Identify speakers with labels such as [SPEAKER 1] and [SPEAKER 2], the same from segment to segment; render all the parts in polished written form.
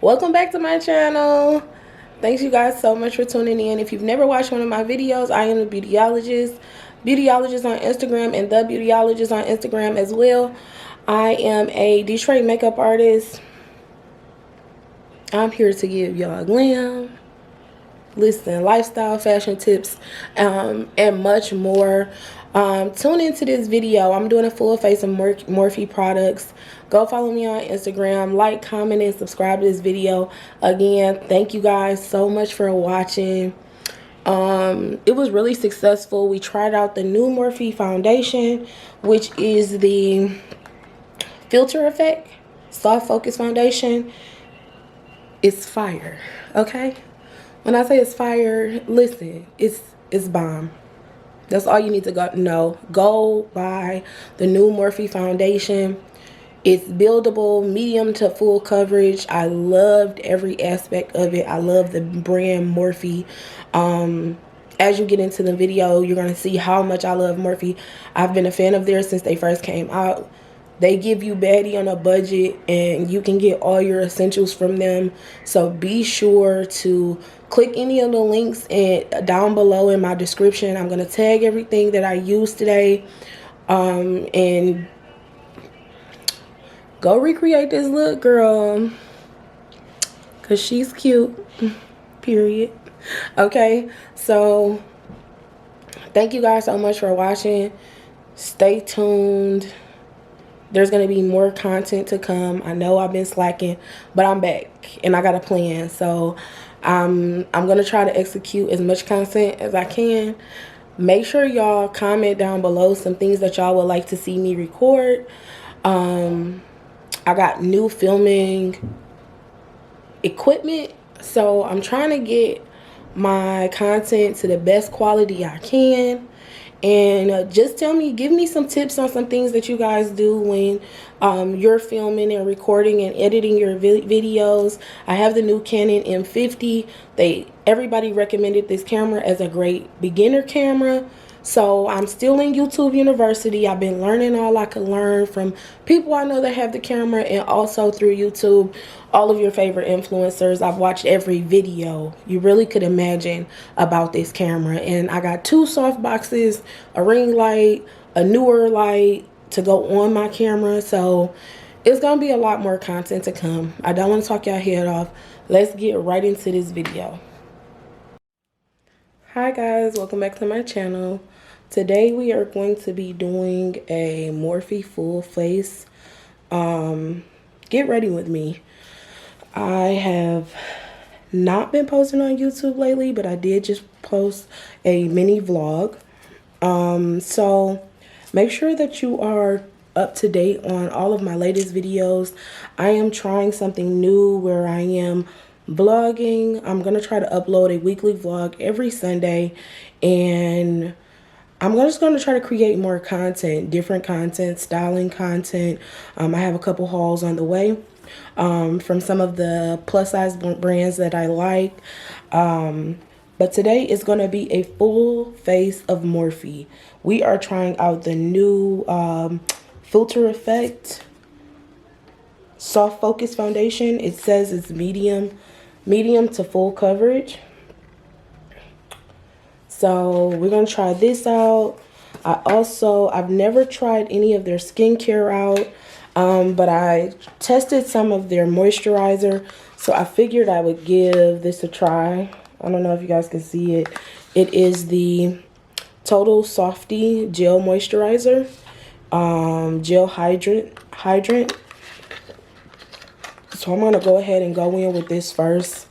[SPEAKER 1] Welcome back to my channel. Thanks you guys so much for tuning in. If you've never watched one of my videos, I am the Beautyologist on Instagram, and the Beautyologist on Instagram as well. I am a Detroit makeup artist. I'm here to give y'all glam, listen, lifestyle, fashion tips, and much more. Tune into this video. I'm doing a full face of Morphe products. Go follow me on Instagram, like, comment, and subscribe to this video. Again, thank you guys so much for watching. It was really successful. We tried out the new Morphe Foundation, which is the filter effect soft focus foundation. It's fire, okay? When I say it's fire, listen, it's bomb. That's all you need to know. Go buy the new Morphe Foundation. It's buildable, medium to full coverage. I loved every aspect of it. I love the brand Morphe. As you get into the video, you're going to see how much I love Morphe. I've been a fan of theirs since they first came out. They give you baddie on a budget, and you can get all your essentials from them. So be sure to click any of the links down below in my description. I'm going to tag everything that I used today. And go recreate this look, girl, because she's cute, period. Okay, so thank you guys so much for watching. Stay tuned. There's going to be more content to come. I know I've been slacking, but I'm back and I got a plan. So I'm going to try to execute as much content as I can. Make sure y'all comment down below some things that y'all would like to see me record. I got new filming equipment, so I'm trying to get my content to the best quality I can. And just give me some tips on some things that you guys do when you're filming and recording and editing your videos. I have the new Canon M50. Everybody recommended this camera as a great beginner camera. So I'm still in YouTube University. I've been learning all I can learn from people I know that have the camera, and also through YouTube, all of your favorite influencers. I've watched every video you really could imagine about this camera. And I got 2 soft boxes, a ring light, a newer light to go on my camera. So it's going to be a lot more content to come. I don't want to talk y'all head off. Let's get right into this video. Hi guys, welcome back to my channel. Today we are going to be doing a Morphe full face. Get ready with me. I have not been posting on YouTube lately, but I did just post a mini vlog. So make sure that you are up to date on all of my latest videos. I am trying something new where I am vlogging. I'm gonna try to upload a weekly vlog every Sunday, and I'm just going to try to create more content, different content, styling content. I have a couple hauls on the way from some of the plus size brands that I like. But today is going to be a full face of Morphe. We are trying out the new filter effect soft focus foundation. It says it's medium to full coverage. So we're going to try this out. I've never tried any of their skincare out, but I tested some of their moisturizer. So I figured I would give this a try. I don't know if you guys can see it. It is the Total Softy Gel Moisturizer, Gel Hydrant. So I'm going to go ahead and go in with this first.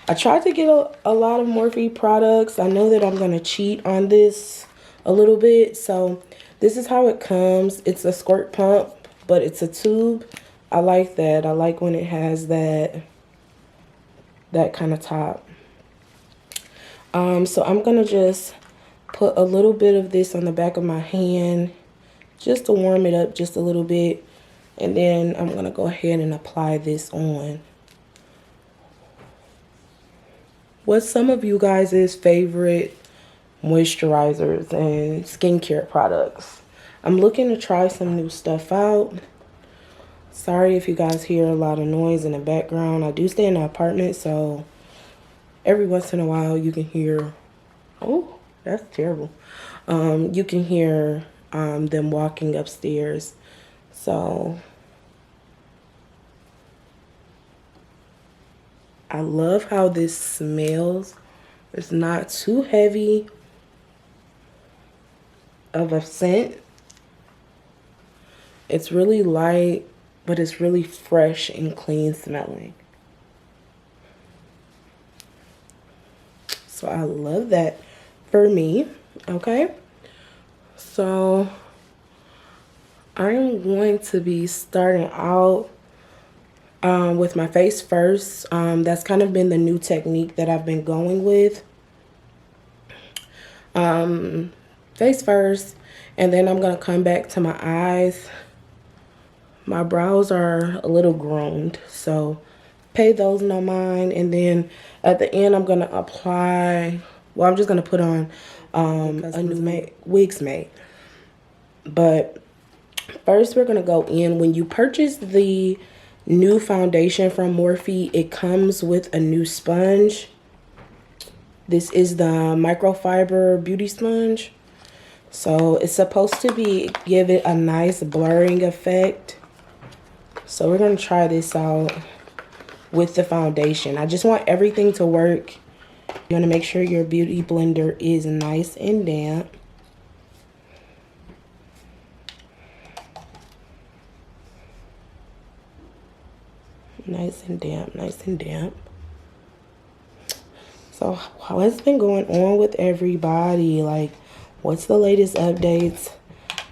[SPEAKER 1] I tried to get a lot of Morphe products. I know that I'm going to cheat on this a little bit. So this is how it comes. It's a squirt pump, but it's a tube. I like that. I like when it has that kind of top. So I'm going to just put a little bit of this on the back of my hand just to warm it up just a little bit. And then I'm going to go ahead and apply this on. What's some of you guys' favorite moisturizers and skincare products? I'm looking to try some new stuff out. Sorry if you guys hear a lot of noise in the background. I do stay in an apartment, so every once in a while you can hear, oh, that's terrible. You can hear them walking upstairs. So I love how this smells. It's not too heavy of a scent. It's really light, but it's really fresh and clean smelling. So I love that for me. Okay. So I'm going to be starting out with my face first. That's kind of been the new technique that I've been going with. Face first, and then I'm going to come back to my eyes. My brows are a little groomed, so pay those no mind. And then at the end, I'm going to apply, well, I'm just going to put on a new Wigs Made. But first, we're going to go in. When you purchase the new foundation from Morphe, it comes with a new sponge. This is the microfiber beauty sponge. So it's supposed to give it a nice blurring effect. So we're going to try this out with the foundation. I just want everything to work. You want to make sure your beauty blender is nice and damp. Nice and damp, nice and damp. So what's been going on with everybody? Like, what's the latest updates?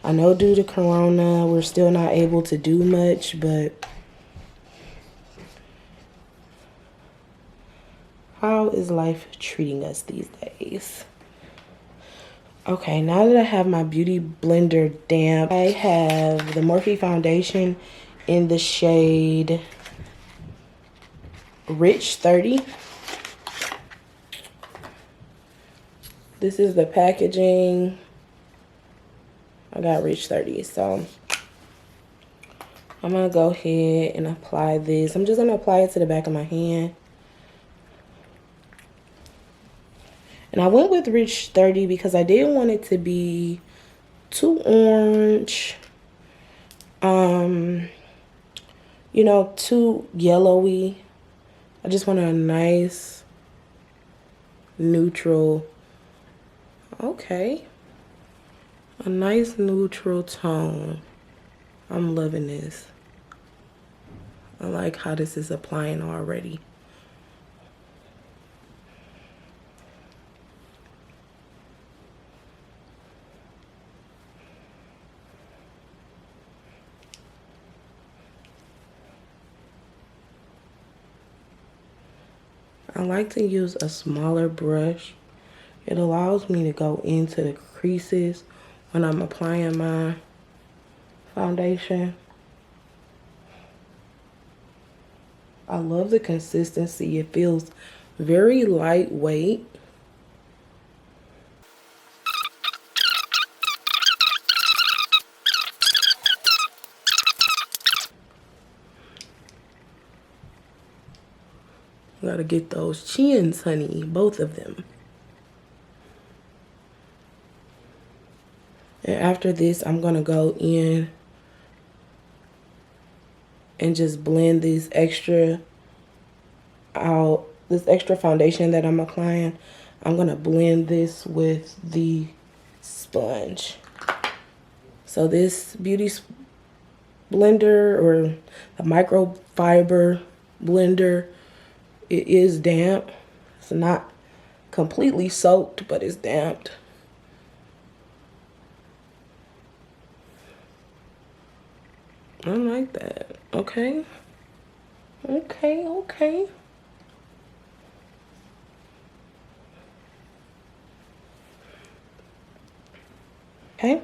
[SPEAKER 1] I know due to Corona, we're still not able to do much, but how is life treating us these days? Okay, now that I have my beauty blender damp, I have the Morphe Foundation in the shade Rich 30. This is the packaging. I got Rich 30, so I'm gonna go ahead and apply this. I'm just gonna apply it to the back of my hand. And I went with Rich 30 because I didn't want it to be too orange, you know, too yellowy. I just want a nice neutral, okay, a nice neutral tone. I'm loving this. I like how this is applying already. I like to use a smaller brush. It allows me to go into the creases when I'm applying my foundation. I love the consistency. It feels very lightweight. Gotta get those chins, honey, both of them. And after this, I'm gonna go in and just blend this extra foundation that I'm applying. I'm gonna blend this with the sponge. So this beauty blender, or the microfiber blender, it is damp. It's not completely soaked, but it's damped. I like that. Okay. Okay, okay. Okay.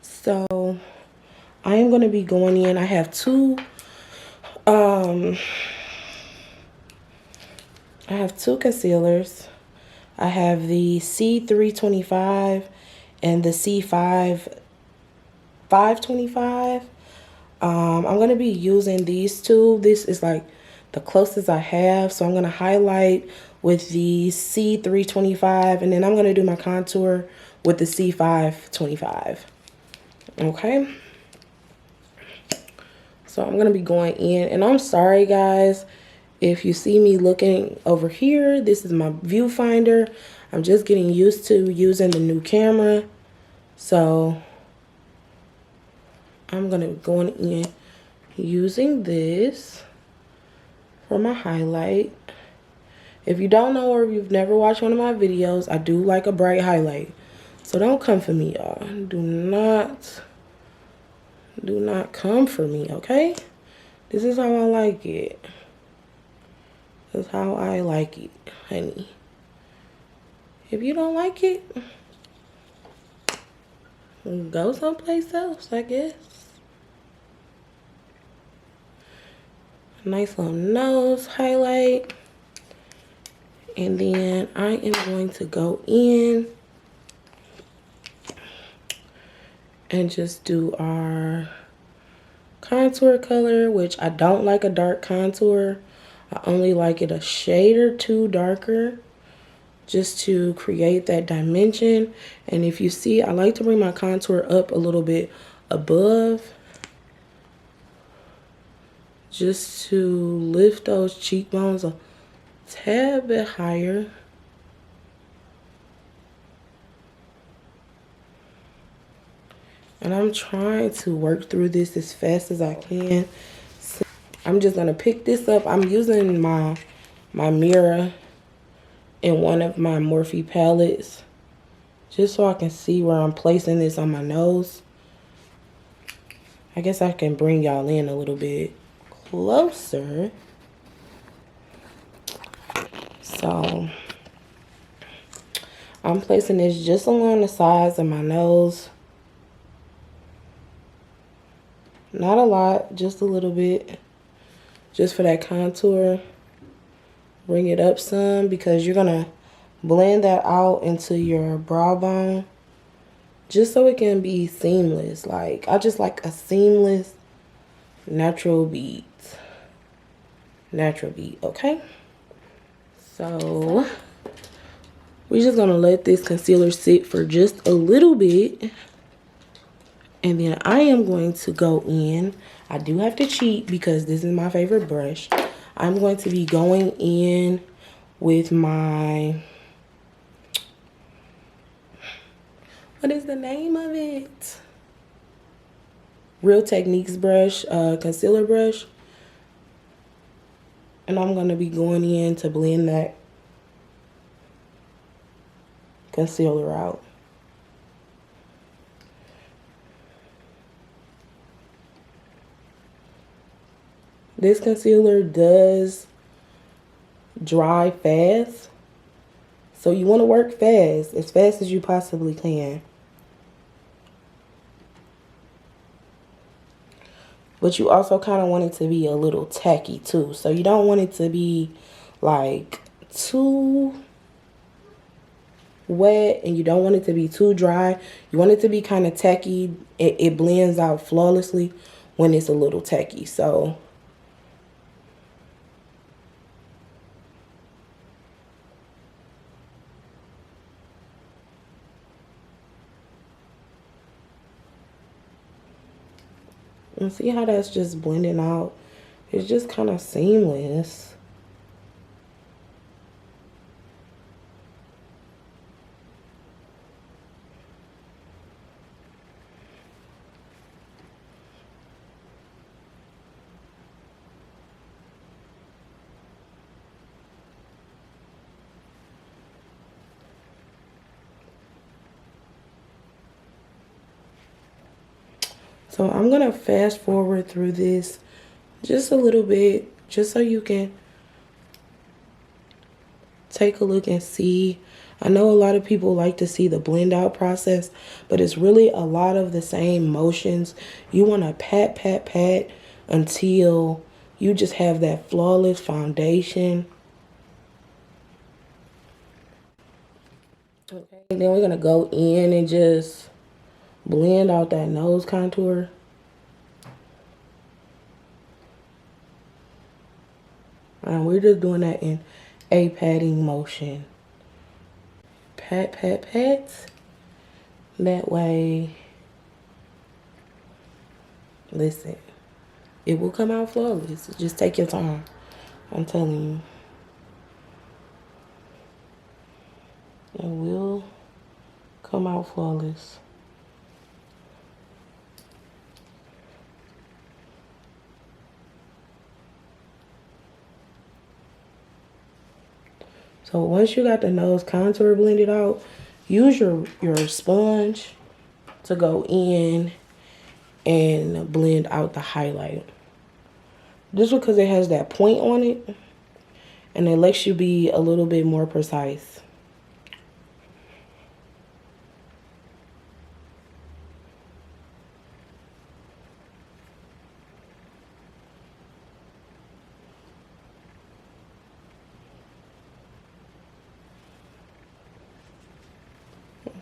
[SPEAKER 1] So I am going to be going in. I have two concealers. I have the C325 and the C5 525. I'm going to be using these two. This is like the closest I have. So I'm going to highlight with the C325. And then I'm going to do my contour with the C525. Okay. So I'm going to be going in. And I'm sorry, guys, if you see me looking over here. This is my viewfinder. I'm just getting used to using the new camera. So I'm going to be going in using this for my highlight. If you don't know or if you've never watched one of my videos, I do like a bright highlight. So don't come for me, y'all. Do not come for me, okay? This is how I like it. This is how I like it, honey. If you don't like it, go someplace else, I guess. Nice little nose highlight. And then I am going to go in and just do our contour color, which I don't like a dark contour. I only like it a shade or two darker, just to create that dimension. And if you see, I like to bring my contour up a little bit above, just to lift those cheekbones a tad bit higher. And I'm trying to work through this as fast as I can. So I'm just gonna pick this up. I'm using my mirror in one of my Morphe palettes, just so I can see where I'm placing this on my nose. I guess I can bring y'all in a little bit closer. So I'm placing this just along the sides of my nose. Not a lot, just a little bit, just for that contour. Bring it up some because you're gonna blend that out into your brow bone, just so it can be seamless. Like, I just like a seamless natural beat. Natural beat, okay? So we're just gonna let this concealer sit for just a little bit. And then I am going to go in. I do have to cheat because this is my favorite brush. I'm going to be going in with my, what is the name of it? Real Techniques brush, concealer brush. And I'm going to be going in to blend that concealer out. This concealer does dry fast, so you want to work fast as you possibly can. But you also kind of want it to be a little tacky too, so you don't want it to be like too wet and you don't want it to be too dry. You want it to be kind of tacky. It blends out flawlessly when it's a little tacky. So and see how that's just blending out? It's just kind of seamless. So I'm going to fast forward through this just a little bit, just so you can take a look and see. I know a lot of people like to see the blend out process, but it's really a lot of the same motions. You want to pat, pat, pat until you just have that flawless foundation. Okay, and then we're going to go in and just blend out that nose contour. We're just doing that in a patting motion. Pat, pat, pat. That way, listen, it will come out flawless. Just take your time. I'm telling you. It will come out flawless. So once you got the nose contour blended out, use your sponge to go in and blend out the highlight. Just because it has that point on it, and it lets you be a little bit more precise.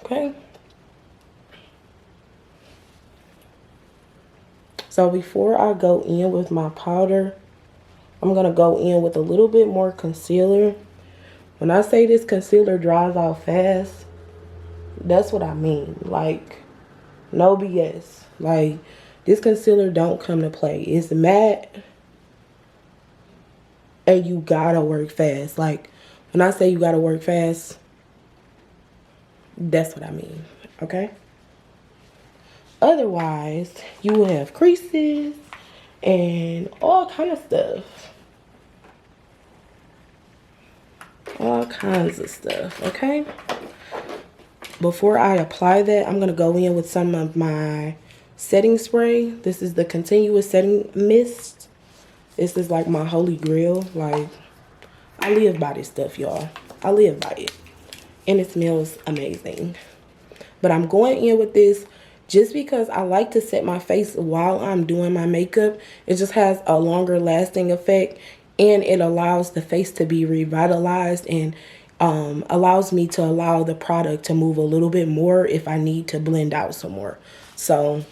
[SPEAKER 1] Okay. So before I go in with my powder, I'm going to go in with a little bit more concealer. When I say this concealer dries out fast, that's what I mean. Like, no BS. Like, this concealer don't come to play. It's matte, and you gotta work fast. Like, when I say you gotta work fast, that's what I mean, okay? Otherwise, you will have creases and all kind of stuff. All kinds of stuff, okay? Before I apply that, I'm going to go in with some of my setting spray. This is the Continuous Setting Mist. This is like my holy grail. Like, I live by this stuff, y'all. I live by it. And it smells amazing. But I'm going in with this just because I like to set my face while I'm doing my makeup. It just has a longer lasting effect, and it allows the face to be revitalized, and allows me to allow the product to move a little bit more if I need to blend out some more. So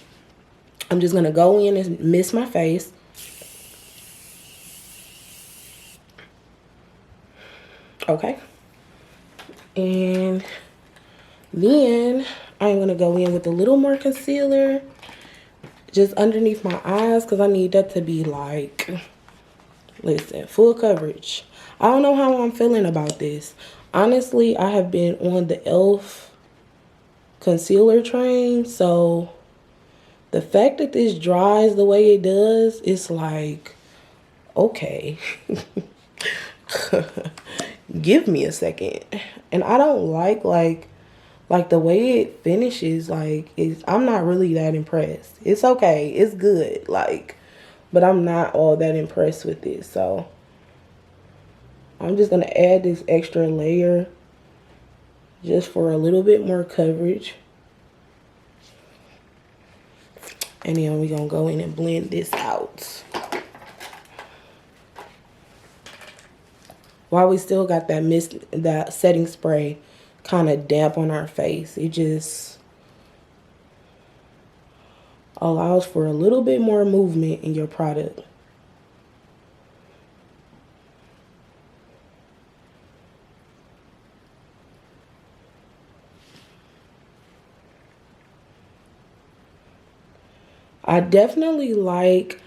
[SPEAKER 1] I'm just going to go in and mist my face. Okay. And then I'm going to go in with a little more concealer just underneath my eyes, because I need that to be like, listen, full coverage. I don't know how I'm feeling about this. Honestly, I have been on the e.l.f. concealer train, so the fact that this dries the way it does, it's like, okay. Give me a second. And I don't like the way it finishes. Like, I'm not really that impressed. It's okay, it's good, like, but I'm not all that impressed with it. So I'm just gonna add this extra layer just for a little bit more coverage, and then we're gonna go in and blend this out while we still got that mist, that setting spray kind of damp on our face. It just allows for a little bit more movement in your product. I definitely like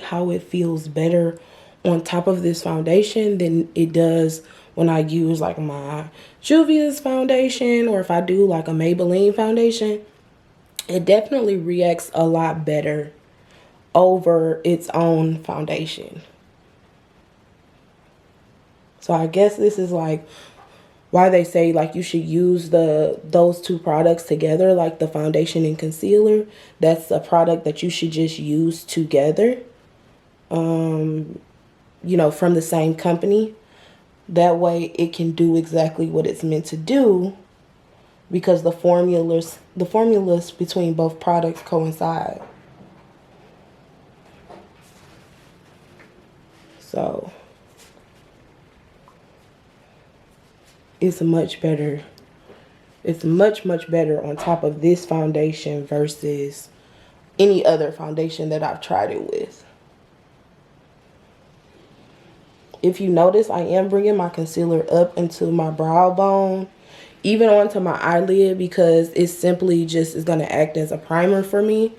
[SPEAKER 1] how it feels better on top of this foundation than it does when I use like my Juvia's foundation, or if I do like a Maybelline foundation. It definitely reacts a lot better over its own foundation. So I guess this is like why they say like you should use those two products together, like the foundation and concealer. That's a product that you should just use together, you know, from the same company. That way it can do exactly what it's meant to do, because the formulas between both products coincide. So it's much better. It's much better on top of this foundation versus any other foundation that I've tried it with. If you notice, I am bringing my concealer up into my brow bone, even onto my eyelid, because it simply just is going to act as a primer for me.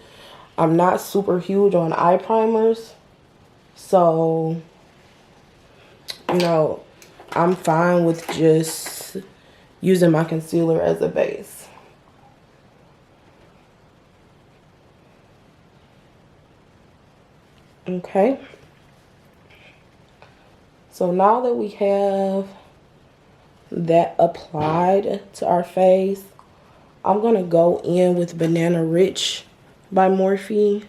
[SPEAKER 1] I'm not super huge on eye primers, so, you know, I'm fine with just using my concealer as a base. Okay. So now that we have that applied to our face, I'm going to go in with Banana Rich by Morphe.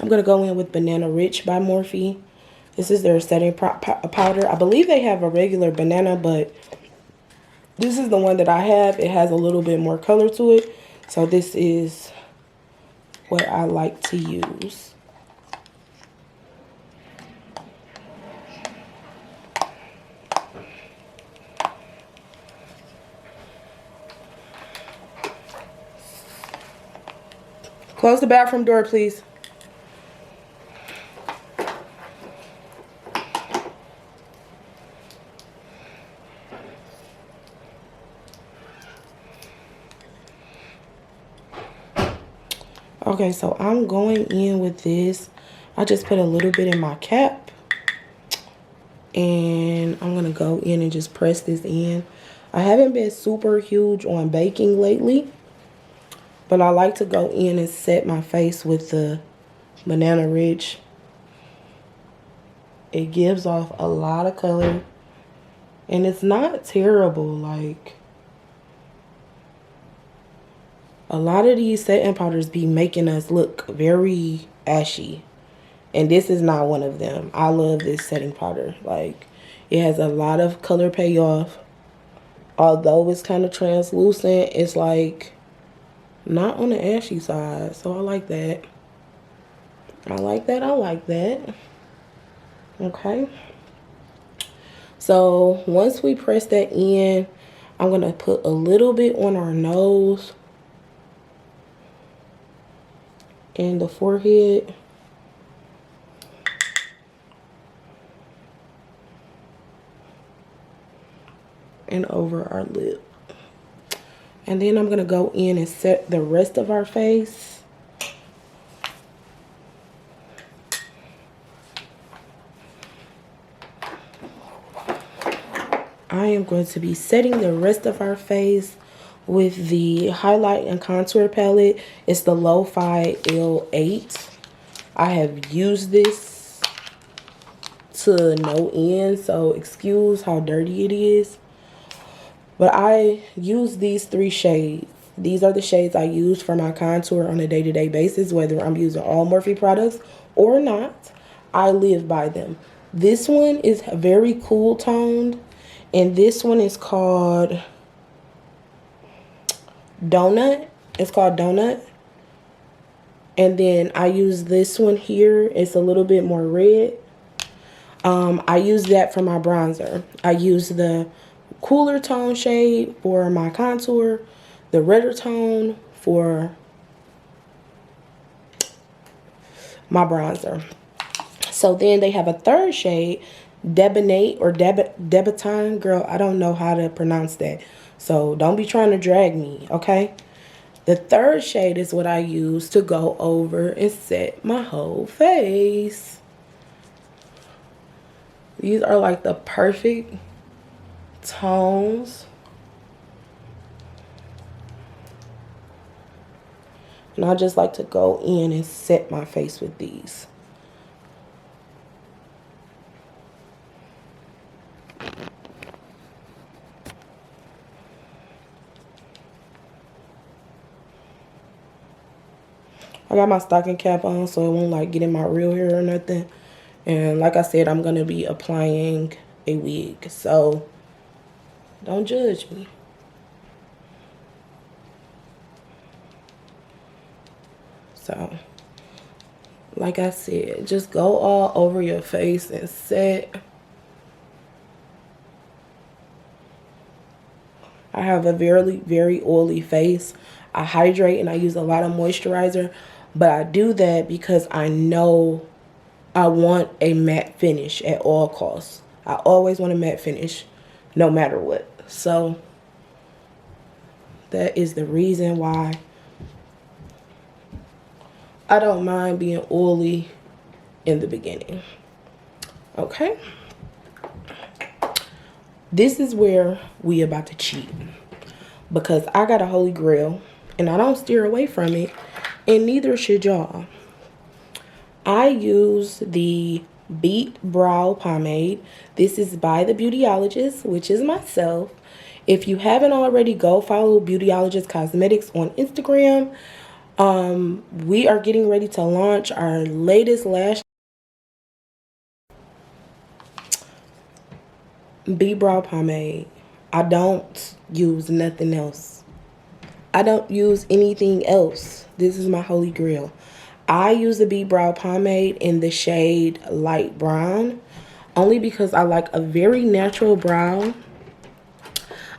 [SPEAKER 1] I'm going to go in with Banana Rich by Morphe. This is their setting powder. I believe they have a regular banana, but this is the one that I have. It has a little bit more color to it. So this is what I like to use. Close the bathroom door, please. Okay, so I'm going in with this. I just put a little bit in my cap. And I'm going to go in and just press this in. I haven't been super huge on baking lately, but I like to go in and set my face with the Banana Rich. It gives off a lot of color. And it's not terrible. Like, a lot of these setting powders be making us look very ashy. And this is not one of them. I love this setting powder. Like, it has a lot of color payoff. Although it's kind of translucent, it's like not on the ashy side. So I like that. I like that. I like that. Okay. So once we press that in, I'm going to put a little bit on our nose and the forehead. And over our lip. And then I'm going to go in and set the rest of our face. I am going to be setting the rest of our face with the highlight and contour palette. It's the Lo-Fi L8. I have used this to no end, so excuse how dirty it is. But I use these 3 shades. These are the shades I use for my contour on a day-to-day basis, whether I'm using all Morphe products or not. I live by them. This one is very cool toned, and this one is called Donut. It's called Donut. And then I use this one here. It's a little bit more red. I use that for my bronzer. I use the cooler tone shade for my contour, the redder tone for my bronzer. So then they have a third shade, Debonate or Debutante. Girl, I don't know how to pronounce that, so don't be trying to drag me, okay? The third shade is what I use to go over and set my whole face. These are like the perfect tones. And I just like to go in and set my face with these. I got my stocking cap on so it won't like get in my real hair or nothing. And like I said, I'm going to be applying a wig. So don't judge me. So like I said, just go all over your face and set. I have a very oily face. I hydrate and I use a lot of moisturizer. But I do that because I know I want a matte finish at all costs. I always want a matte finish no matter what. So that is the reason why I don't mind being oily in the beginning. Okay. This is where we about to cheat, because I got a holy grail and I don't steer away from it, and neither should y'all. I use the Beat Brow Pomade. This is by the Beautyologist, which is myself. If you haven't already, go follow Beautyologist Cosmetics on Instagram. We are getting ready to launch our latest lash Beat Brow Pomade. I don't use nothing else. I don't use anything else. This is my holy grail. I use the Beat Brow Pomade in the shade Light Brown, only because I like a very natural brow.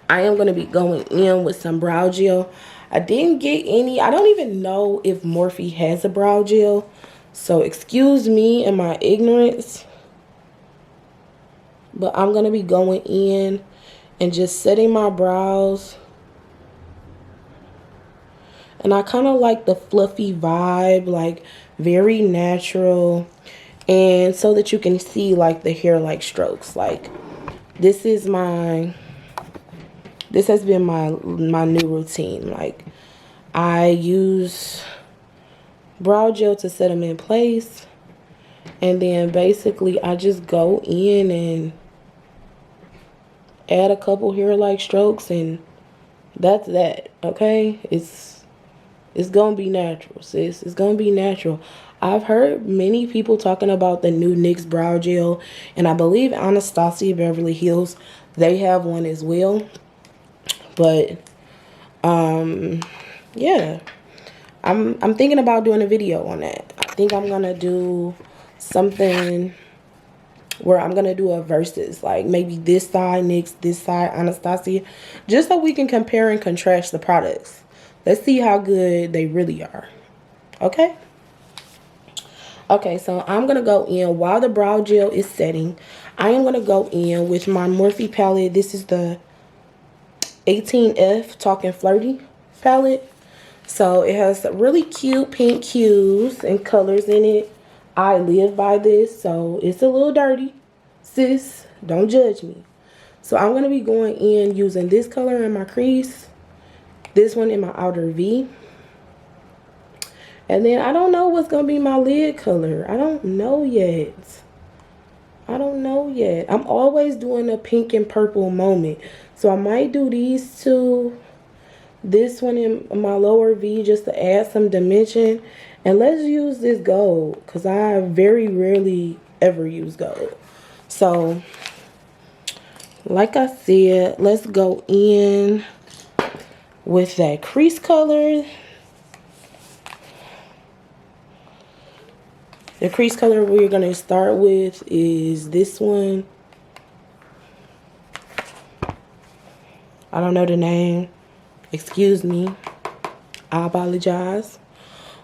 [SPEAKER 1] I am going to be going in with some brow gel. I didn't get any. I don't even know if Morphe has a brow gel, so excuse me and my ignorance. But I'm going to be going in and just setting my brows. And I kind of like the fluffy vibe, like very natural. And so that you can see like the hair-like strokes. Like this has been my new routine. Like I use brow gel to set them in place. And then basically I just go in and add a couple hair-like strokes, and that's that. Okay, it's gonna be natural, sis. It's gonna be natural. I've heard many people talking about the new NYX brow gel, and I believe Anastasia Beverly Hills, they have one as well. But yeah, I'm thinking about doing a video on that. I think I'm gonna do something where I'm going to do a versus, like maybe this side NYX, this side Anastasia, just so we can compare and contrast the products. Let's see how good they really are. Okay? Okay, so I'm going to go in while the brow gel is setting. I am going to go in with my Morphe palette. This is the 18F Talking Flirty palette. So it has really cute pink hues and colors in it. I live by this, so it's a little dirty. Sis, don't judge me. So I'm going to be going in using this color in my crease, this one in my outer V. And then I don't know what's going to be my lid color. I don't know yet. I'm always doing a pink and purple moment. So I might do these two. This one in my lower V just to add some dimension. And let's use this gold, because I very rarely ever use gold. So, like I said, let's go in with that crease color. The crease color we're going to start with is this one. I don't know the name. Excuse me. I apologize.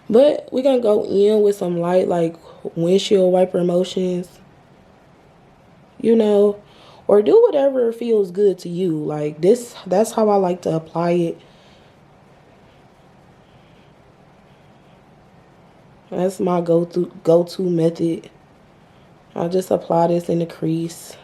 [SPEAKER 1] But we're going to go in with some light, like windshield wiper motions. You know, or do whatever feels good to you. Like this, that's how I like to apply it. That's my go-to method. I'll just apply this in the crease.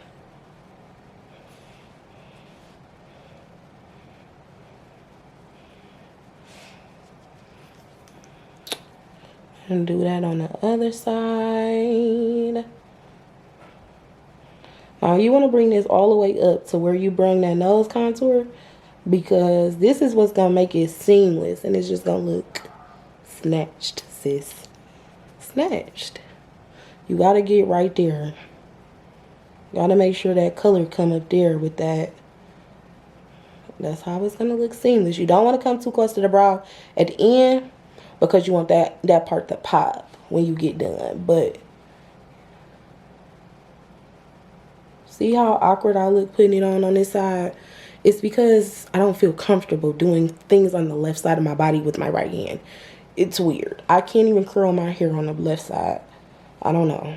[SPEAKER 1] And do that on the other side. Now you want to bring this all the way up to where you bring that nose contour, because this is what's going to make it seamless, and it's just going to look snatched, sis. Snatched. You got to get right there. Got to make sure that color come up there with that. That's how it's going to look seamless. You don't want to come too close to the brow at the end, because you want that part to pop when you get done. But see how awkward I look putting it on this side? It's because I don't feel comfortable doing things on the left side of my body with my right hand. It's weird. I can't even curl my hair on the left side. I don't know.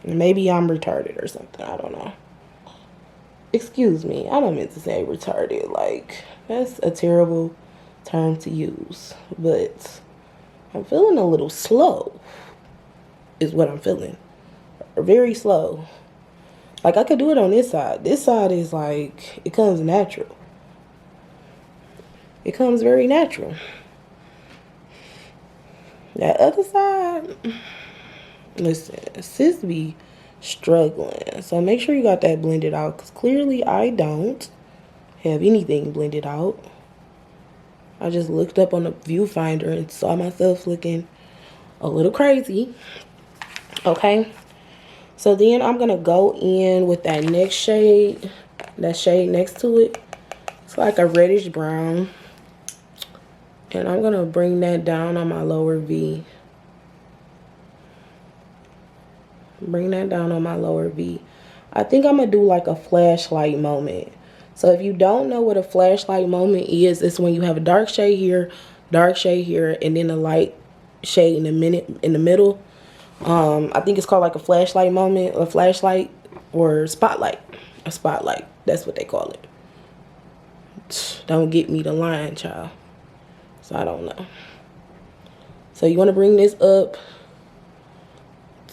[SPEAKER 1] Maybe I'm retarded or something. I don't know. Excuse me. I don't mean to say retarded. Like, that's a terrible term to use. But I'm feeling a little slow is what I'm feeling. Very slow. Like, I could do it on this side. This side is like, it comes natural. It comes very natural. That other side, listen, sis be struggling. So make sure you got that blended out, because clearly I don't have anything blended out. I just looked up on the viewfinder and saw myself looking a little crazy. Okay. So then I'm going to go in with that next shade. That shade next to it. It's like a reddish brown. And I'm going to bring that down on my lower V. Bring that down on my lower V. I think I'm going to do like a flashlight moment. So if you don't know what a flashlight moment is, it's when you have a dark shade here, and then a light shade in the middle. I think it's called like a flashlight moment, a flashlight, or spotlight. A spotlight. That's what they call it. Don't get me the line, child. So I don't know. So you want to bring this up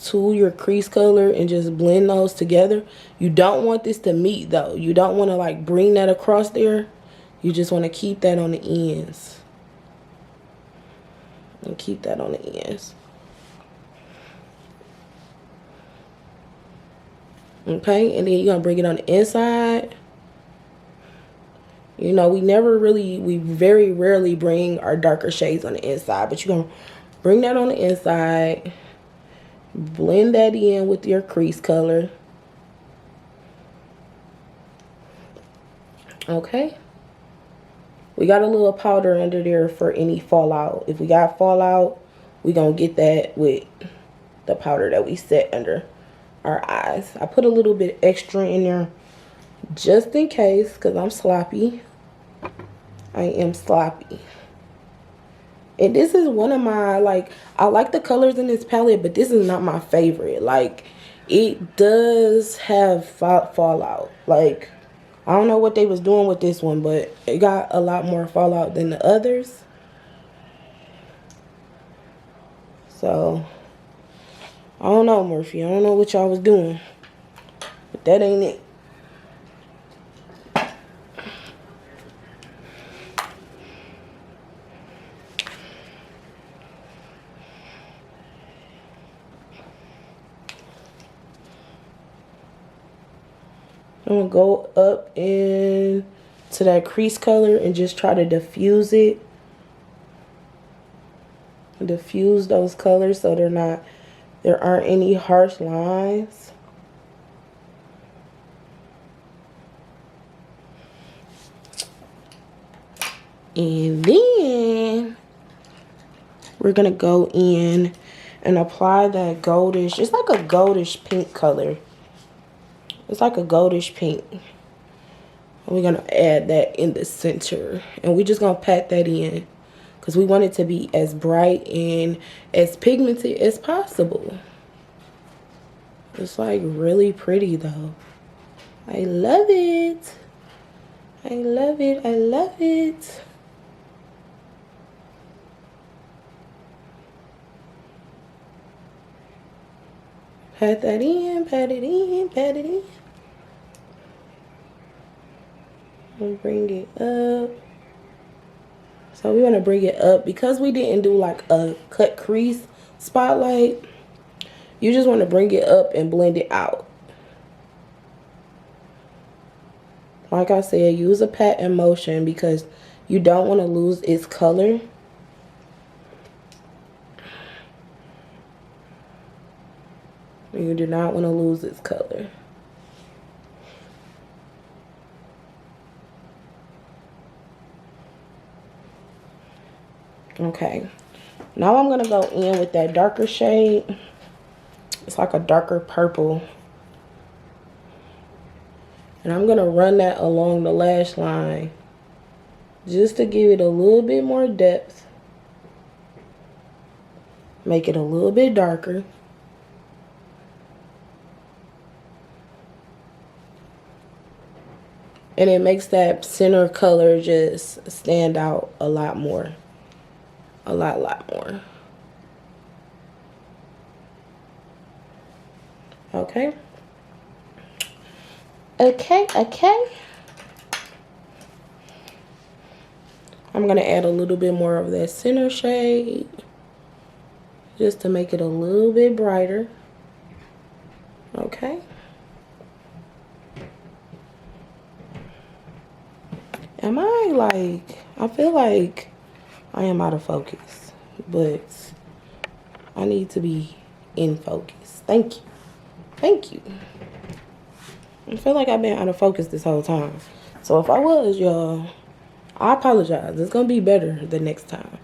[SPEAKER 1] to your crease color and just blend those together. You don't want this to meet though. You don't want to like bring that across there. You just want to keep that on the ends. And keep that on the ends. Okay, and then you're gonna bring it on the inside. You know, we very rarely bring our darker shades on the inside, but you're gonna bring that on the inside. Blend that in with your crease color. Okay. We got a little powder under there for any fallout. If we got fallout, we're gonna get that with the powder that we set under our eyes. I put a little bit extra in there just in case, because I'm sloppy. I am sloppy. And this is one of my, like, I like the colors in this palette, but this is not my favorite. Like, it does have fallout. Like, I don't know what they was doing with this one, but it got a lot more fallout than the others. So, I don't know, Morphe. I don't know what y'all was doing, but that ain't it. I'm going to go up into that crease color and just try to diffuse it. Diffuse those colors so there aren't any harsh lines. And then we're going to go in and apply that goldish, it's like a goldish pink color. It's like a goldish pink. We're going to add that in the center. And we're just going to pat that in, because we want it to be as bright and as pigmented as possible. It's like really pretty though. I love it. I love it. I love it. Pat that in, pat it in, pat it in. And bring it up. So we want to bring it up because we didn't do like a cut crease spotlight. You just want to bring it up and blend it out. Like I said, use a pat and motion because you don't want to lose its color. You do not want to lose its color. Okay, now I'm going to go in with that darker shade. It's like a darker purple. And I'm going to run that along the lash line just to give it a little bit more depth. Make it a little bit darker. And it makes that center color just stand out a lot more. A lot more. Okay. Okay. I'm going to add a little bit more of that center shade, just to make it a little bit brighter. Okay. Am I like, I feel like I am out of focus, but I need to be in focus. Thank you. Thank you. I feel like I've been out of focus this whole time. So if I was, y'all, I apologize. It's going to be better the next time.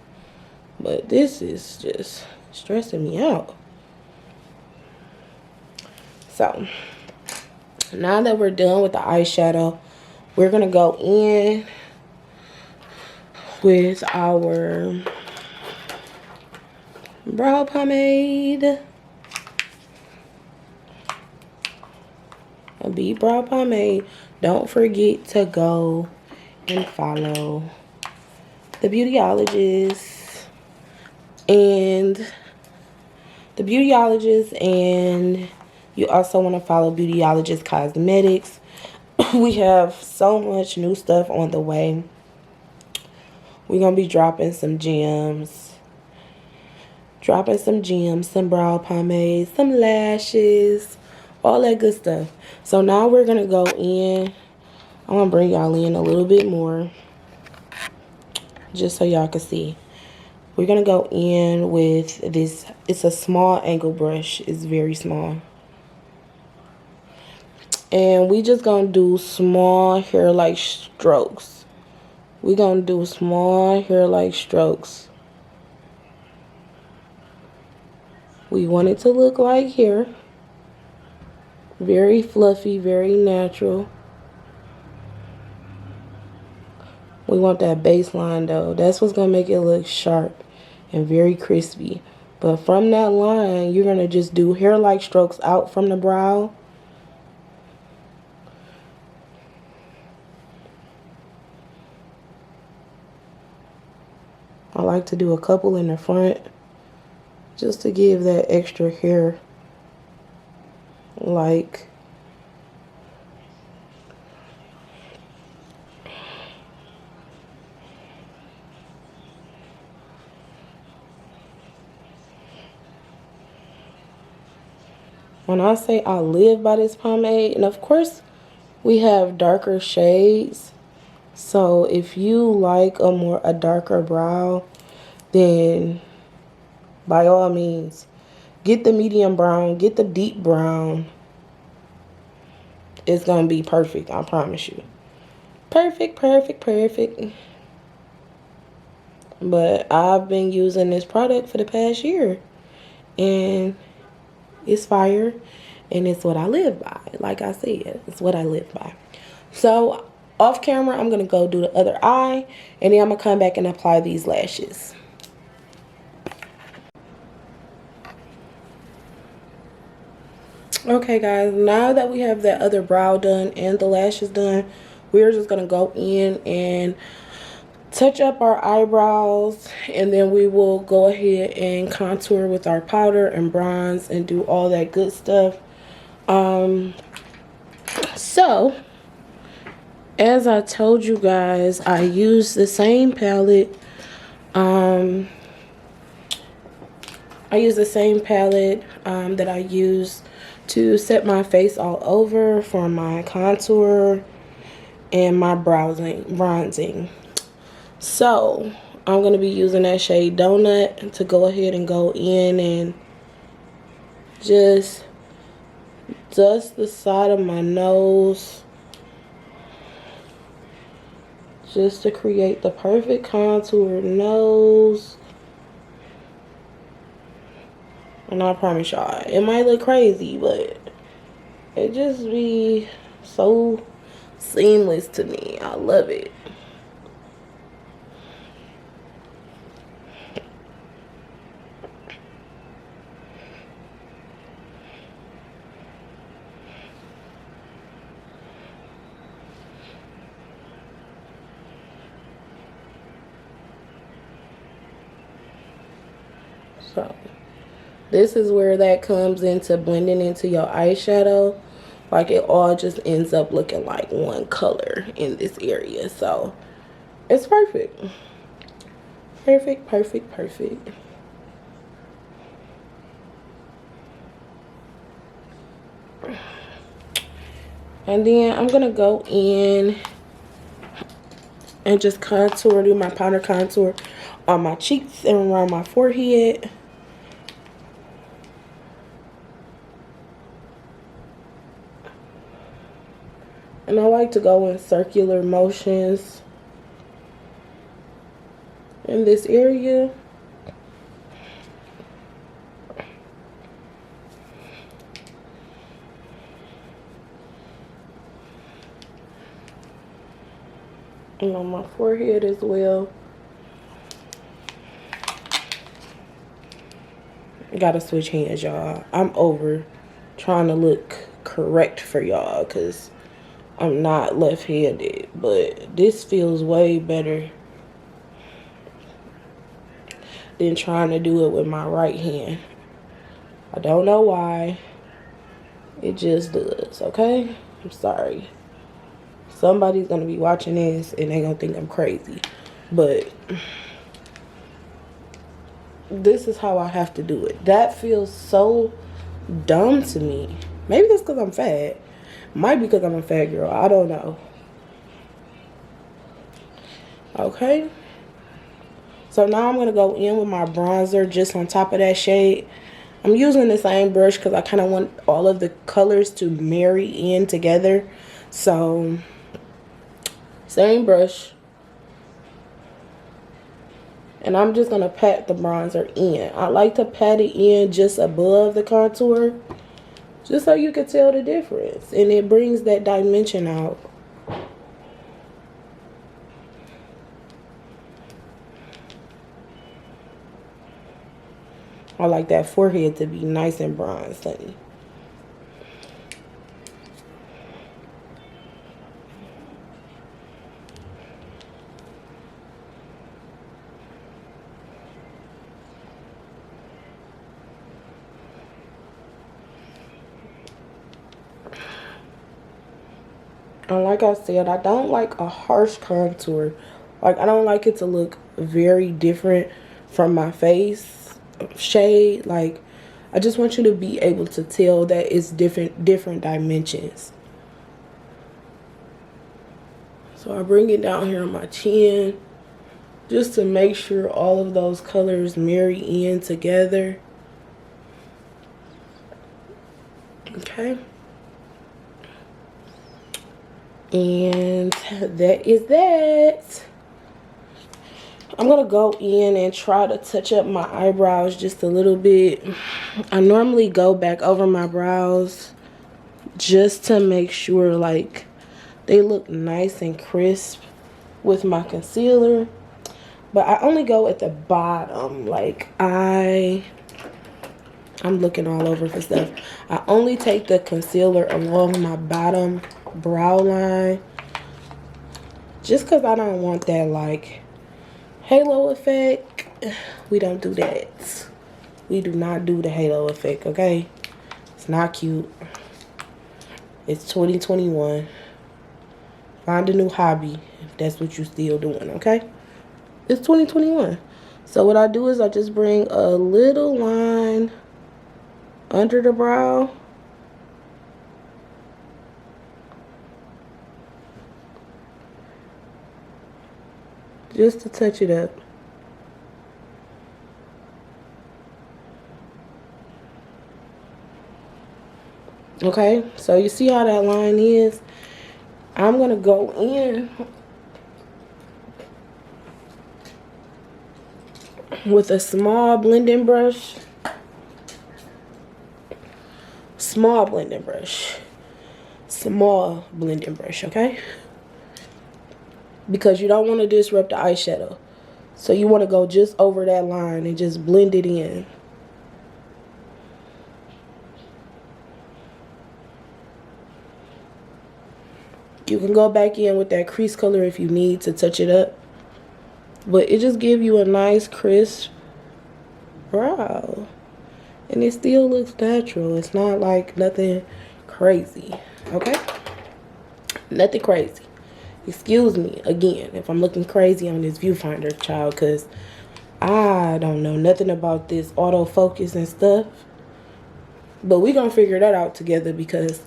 [SPEAKER 1] But this is just stressing me out. So, now that we're done with the eyeshadow, we're going to go in with our brow pomade. A Beat Brow Pomade. Don't forget to go and follow the Beautyologist and you also want to follow Beautyologist Cosmetics. We have so much new stuff on the way. We're going to be dropping some gems, some brow pomade, some lashes, all that good stuff. So now we're going to go in. I'm going to bring y'all in a little bit more, just so y'all can see. We're going to go in with this. It's a small angle brush. It's very small. And we just going to do small hair-like strokes. We're going to do small hair-like strokes. We want it to look like hair. Very fluffy, very natural. We want that baseline though. That's what's going to make it look sharp and very crispy. But from that line, you're going to just do hair-like strokes out from the brow. I like to do a couple in the front just to give that extra hair like. When I say I live by this pomade, and of course we have darker shades, so if you like a darker brow, then by all means get the medium brown, get the deep brown. It's gonna be perfect, I promise you. Perfect. But I've been using this product for the past year, and it's fire, and it's what I live by. Like I said, it's what I live by. So off camera, I'm gonna go do the other eye, and then I'm gonna come back and apply these lashes. Okay guys, now that we have that other brow done and the lashes done, we're just gonna go in and touch up our eyebrows, and then we will go ahead and contour with our powder and bronze and do all that good stuff. So as I told you guys, I use the same palette. That I use to set my face all over for my contour and my bronzing. So I'm going to be using that shade Donut to go ahead and go in and just dust the side of my nose, just to create the perfect contoured nose. And I promise y'all, it might look crazy, but it just be so seamless to me. I love it. So this is where that comes into blending into your eyeshadow. Like it all just ends up looking like one color in this area. So it's perfect. Perfect, perfect, perfect. And then I'm gonna go in and just contour, do my powder contour on my cheeks and around my forehead. And I like to go in circular motions in this area. And on my forehead as well. Gotta switch hands, y'all. I'm over trying to look correct for y'all because I'm not left-handed, but this feels way better than trying to do it with my right hand. I don't know why. It just does, okay? I'm sorry. Somebody's gonna be watching this and they gonna think I'm crazy, but this is how I have to do it. That feels so dumb to me. Maybe it's because I'm fat. Might be because I'm a fat girl. I don't know. Okay. So now I'm going to go in with my bronzer just on top of that shade. I'm using the same brush because I kind of want all of the colors to marry in together. So, same brush. And I'm just going to pat the bronzer in. I like to pat it in just above the contour, just so you can tell the difference. And it brings that dimension out. I like that forehead to be nice and bronze, honey. And like I said, I don't like a harsh contour. Like, I don't like it to look very different from my face shade. Like, I just want you to be able to tell that it's different dimensions. So I bring it down here on my chin just to make sure all of those colors marry in together. Okay. And that is that. I'm gonna go in and try to touch up my eyebrows just a little bit. I normally go back over my brows just to make sure like they look nice and crisp with my concealer, but I only go at the bottom. Like I'm looking all over for stuff. I only take the concealer along my bottom brow line just because I don't want that like halo effect. We don't do that. We do not do the halo effect, okay? It's not cute. It's 2021. Find a new hobby if that's what you're still doing, okay? It's 2021. So what I do is I just bring a little line under the brow. Just to touch it up. Okay, so you see how that line is? I'm gonna go in with a small blending brush. Small blending brush, okay? Because you don't want to disrupt the eyeshadow. So you want to go just over that line and just blend it in. You can go back in with that crease color if you need to touch it up. But it just gives you a nice crisp brow. And it still looks natural. It's not like nothing crazy. Okay? Nothing crazy. Excuse me, again, if I'm looking crazy on this viewfinder, child, because I don't know nothing about this autofocus and stuff. But we're going to figure that out together because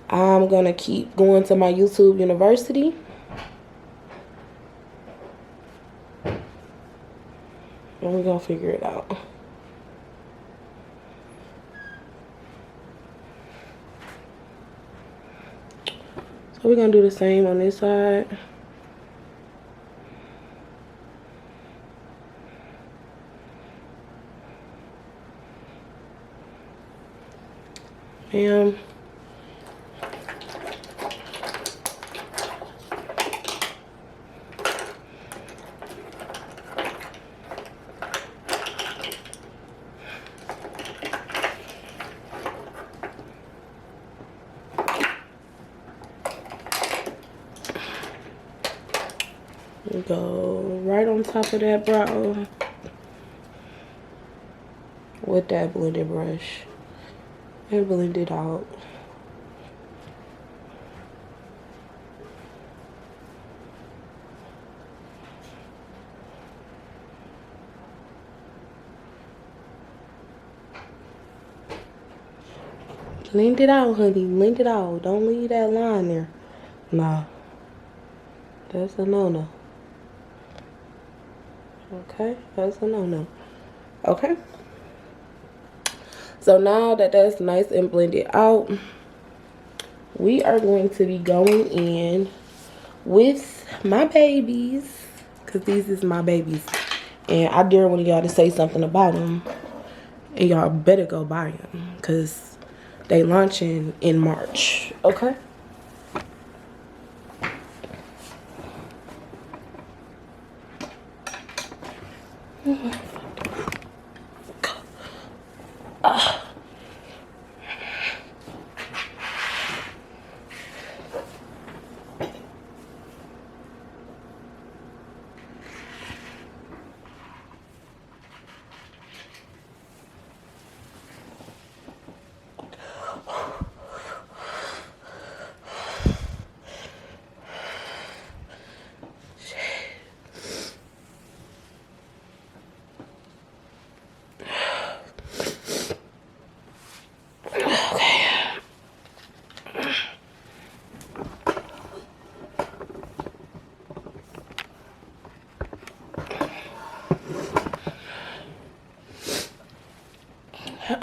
[SPEAKER 1] I'm going to keep going to my YouTube University. And we're going to figure it out. So we're going to do the same on this side. Bam. Go right on top of that brow with that blending brush and blend it out. Blend it out, honey. Blend it out. Don't leave that line there. Nah. That's a no-no. Okay? That's a no-no. Okay? So now that that's nice and blended out, we are going to be going in with my babies. Because these is my babies. And I dare one of y'all to say something about them. And y'all better go buy them. Because they launching in March. Okay?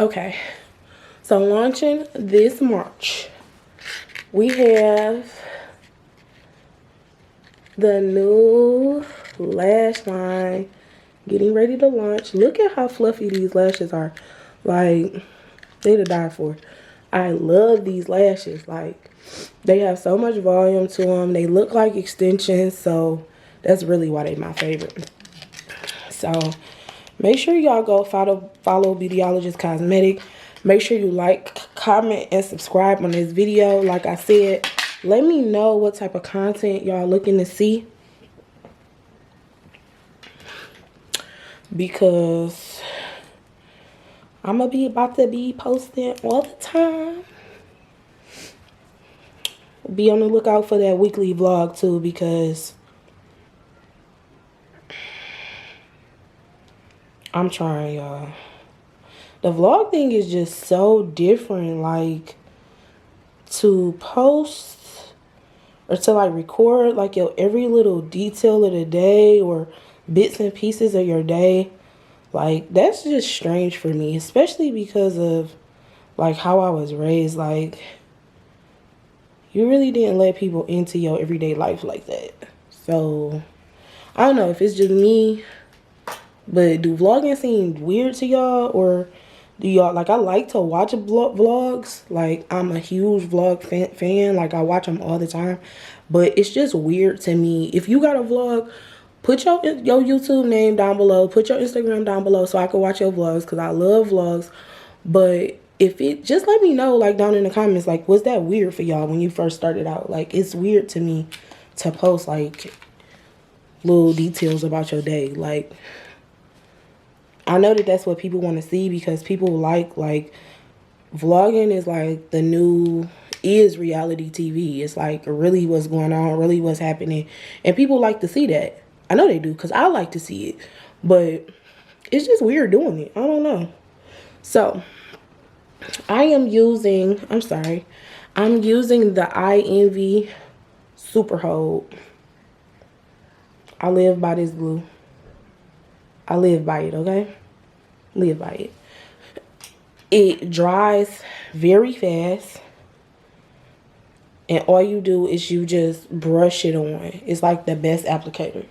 [SPEAKER 1] Okay, so launching this March, we have the new lash line getting ready to launch. Look at how fluffy these lashes are. Like, they to die for. I love these lashes. Like, they have so much volume to them. They look like extensions, so that's really why they're my favorite. So make sure y'all go follow Beautyologist Cosmetic. Make sure you like, comment, and subscribe on this video. Like I said, let me know what type of content y'all looking to see. Because I'm going to be about to be posting all the time. Be on the lookout for that weekly vlog too, because I'm trying, y'all. The vlog thing is just so different. Like, to post or to like record like your every little detail of the day or bits and pieces of your day, like, that's just strange for me, especially because of like how I was raised. Like, you really didn't let people into your everyday life like that. So I don't know if it's just me, but do vlogging seem weird to y'all? Or do y'all, like, I like to watch vlogs. Like, I'm a huge vlog fan. Like, I watch them all the time. But it's just weird to me. If you got a vlog, put your YouTube name down below. Put your Instagram down below so I can watch your vlogs, because I love vlogs. But if it, just let me know, like, down in the comments, like, was that weird for y'all when you first started out? Like, it's weird to me to post, like, little details about your day. Like, I know that that's what people want to see, because people like vlogging is like the new is reality TV. It's like really what's going on, really what's happening, and people like to see that. I know they do, because I like to see it, but it's just weird doing it. I don't know. So I am using, I'm using the I Envy Super Hold. I live by this glue. I live by it, okay? Live by it. It dries very fast. And all you do is you just brush it on. It's like the best applicator.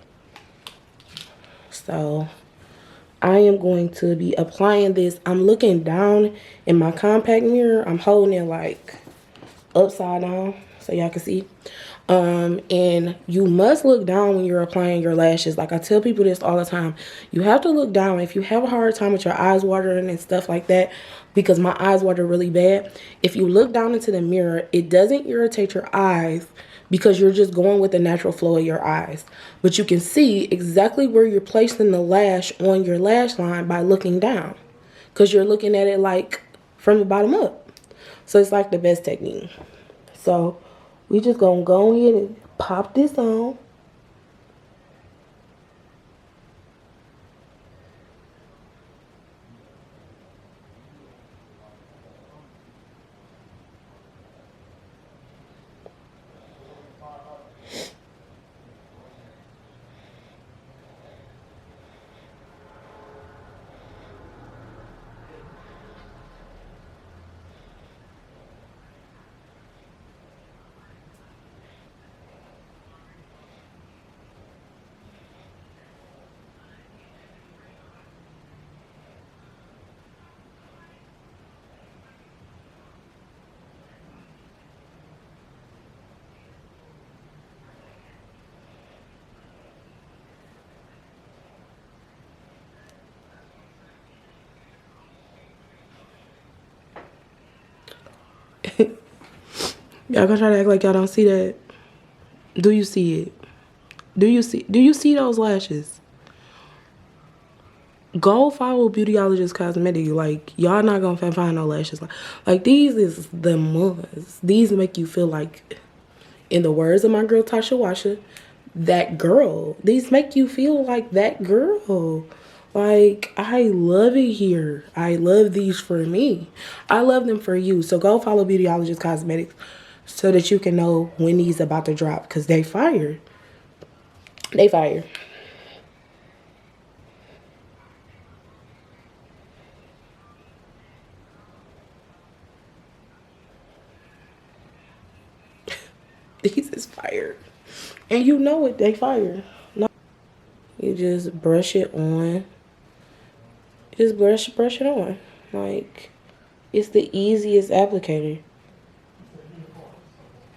[SPEAKER 1] So I am going to be applying this. I'm looking down in my compact mirror. I'm holding it like upside down so y'all can see. And you must look down when you're applying your lashes. Like I tell people this all the time. You have to look down. If you have a hard time with your eyes watering and stuff like that, because my eyes water really bad, if you look down into the mirror, it doesn't irritate your eyes because you're just going with the natural flow of your eyes. But you can see exactly where you're placing the lash on your lash line by looking down, because you're looking at it like from the bottom up. So it's like the best technique. So we just gonna go ahead and pop this on. Y'all gonna try to act like y'all don't see that. Do you see it? Do you see those lashes? Go follow Beautyologist Cosmetic. Like, y'all not gonna find no lashes. Like these is the ones. These make you feel like, in the words of my girl Tasha Washa, that girl. These make you feel like that girl. Like, I love it here. I love these for me. I love them for you. So go follow Beautyologist Cosmetics so that you can know when these about to drop, because they fire. They fire. These is fire. And you know it, they fire. No, you just brush it on. Just brush it on. Like, it's the easiest applicator.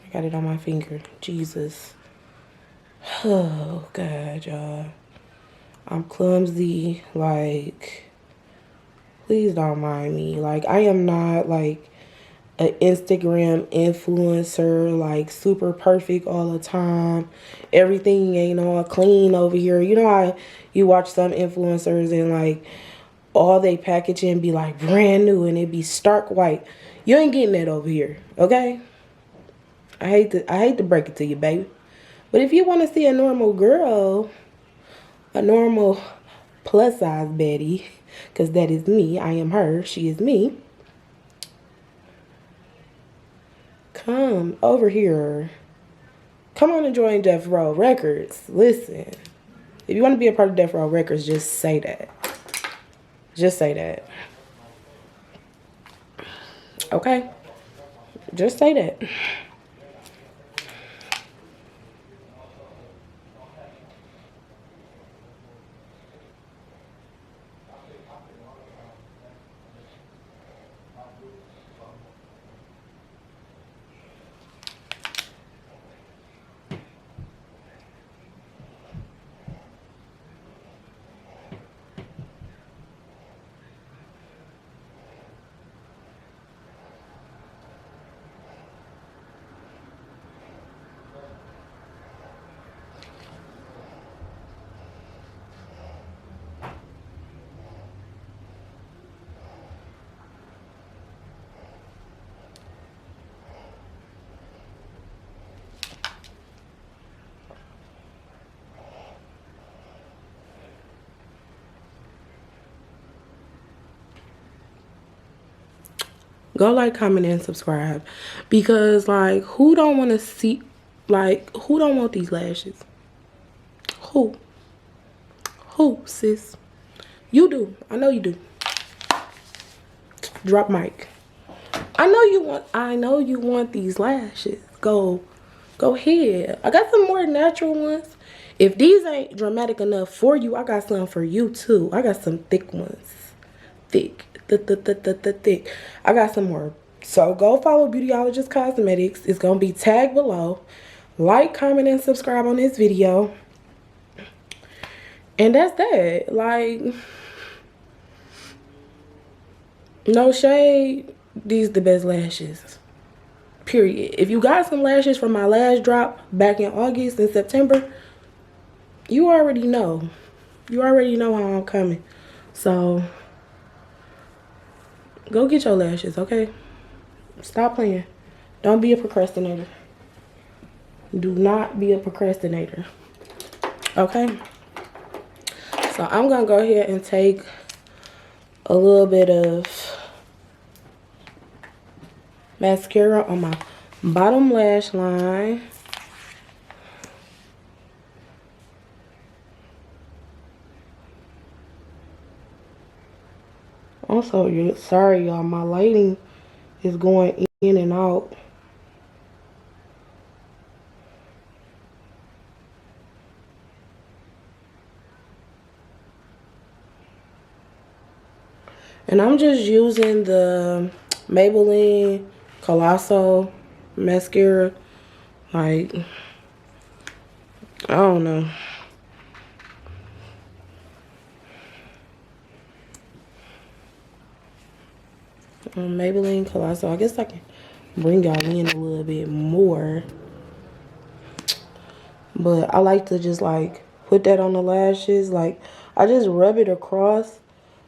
[SPEAKER 1] I got it on my finger. Jesus. Oh, God, y'all. I'm clumsy. Like, please don't mind me. Like, I am not, like, an Instagram influencer, like, super perfect all the time. Everything ain't all clean over here. You know how you watch some influencers and, like, all they packaging be, like, brand new and it be stark white. You ain't getting that over here, okay? I hate to break it to you, baby. But if you want to see a normal girl, a normal plus size Betty, because that is me, I am her, she is me, come over here. Come on and join Death Row Records. Listen, if you want to be a part of Death Row Records, just say that. Just say that. Okay? Just say that. Go like, comment, and subscribe. Because, like, who don't want to see, like, who don't want these lashes? Who? Who, sis? You do. I know you do. Drop mic. I know you want these lashes. Go ahead. I got some more natural ones. If these ain't dramatic enough for you, I got some for you too. I got some thick ones. Thick. Thick. I got some more. So go follow Beautyologist Cosmetics. It's gonna be tagged below. Like, comment, and subscribe on this video. And that's that. Like, no shade. These the best lashes. Period. If you got some lashes from my last drop back in August and September, you already know. You already know how I'm coming. So go get your lashes, okay? Stop playing. Don't be a procrastinator. Do not be a procrastinator. Okay? So I'm gonna go ahead and take a little bit of mascara on my bottom lash line. Also, sorry y'all, my lighting is going in and out. And I'm just using the Maybelline Colossal mascara. Like, I don't know. Maybelline Colossal. I guess I can bring y'all in a little bit more. But I like to just like put that on the lashes. Like, I just rub it across